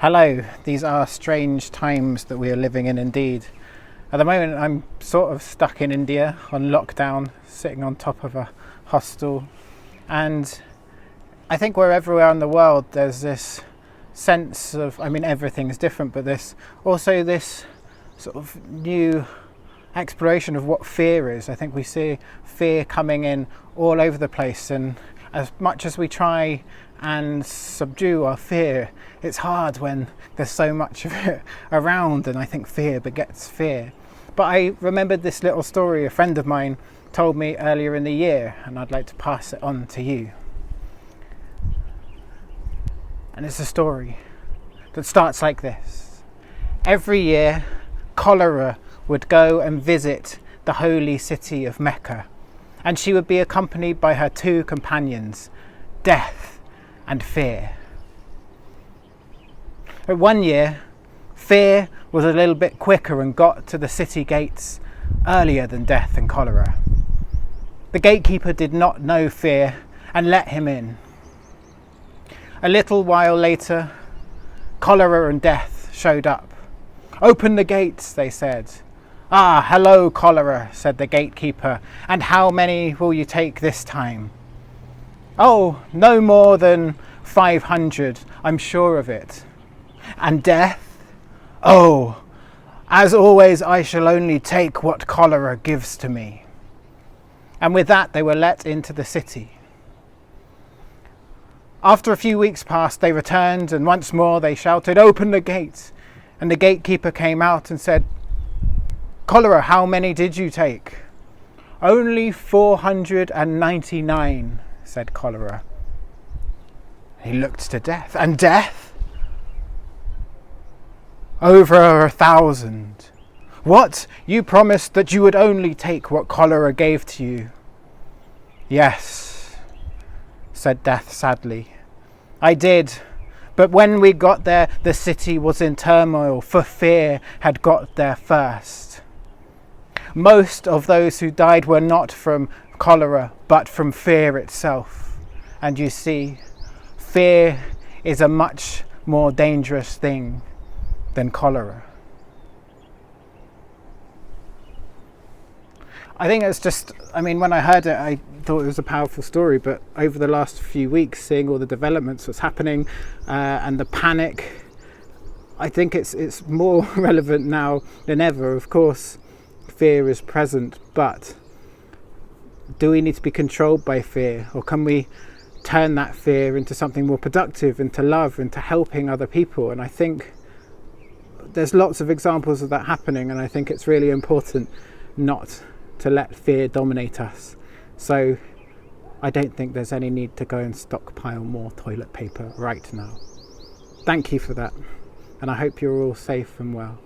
Hello, these are strange times that we are living in indeed. At the moment I'm sort of stuck in India on lockdown, sitting on top of a hostel, and I think wherever we are in the world there's this sense of, everything's different, but this sort of new exploration of what fear is. I think we see fear coming in all over the place, and as much as we try and subdue our fear, it's hard when there's so much of it around, and I think fear begets fear. But I remembered this little story a friend of mine told me earlier in the year, and I'd like to pass it on to you. And it's a story that starts like this. Every year, Cholera would go and visit the holy city of Mecca, and she would be accompanied by her two companions, Death and Fear. But one year, Fear was a little bit quicker and got to the city gates earlier than Death and Cholera. The gatekeeper did not know Fear and let him in. A little while later, Cholera and Death showed up. "Open the gates," they said. "Ah, hello, Cholera," said the gatekeeper. "And how many will you take this time?" "Oh, no more than 500, I'm sure of it." "And Death?" "Oh, as always, I shall only take what Cholera gives to me." And with that, they were let into the city. After a few weeks passed, they returned, and once more they shouted, "Open the gates." And the gatekeeper came out and said, "Cholera, how many did you take?" "Only 499, said Cholera. He looked to Death. "And Death?" "Over 1,000. "What? You promised that you would only take what Cholera gave to you." "Yes," said Death sadly. "I did. But when we got there, the city was in turmoil, for Fear had got there first. Most of those who died were not from Cholera, but from Fear itself. And you see, Fear is a much more dangerous thing than Cholera." I think it's just, when I heard it, I thought it was a powerful story, but over the last few weeks, seeing all the developments, what's happening, and the panic, I think it's more relevant now than ever. Of course, fear is present, but do we need to be controlled by fear, or can we turn that fear into something more productive, into love, into helping other people? And I think there's lots of examples of that happening, and I think it's really important not to let fear dominate us. So I don't think there's any need to go and stockpile more toilet paper right now. Thank you for that, and I hope you're all safe and well.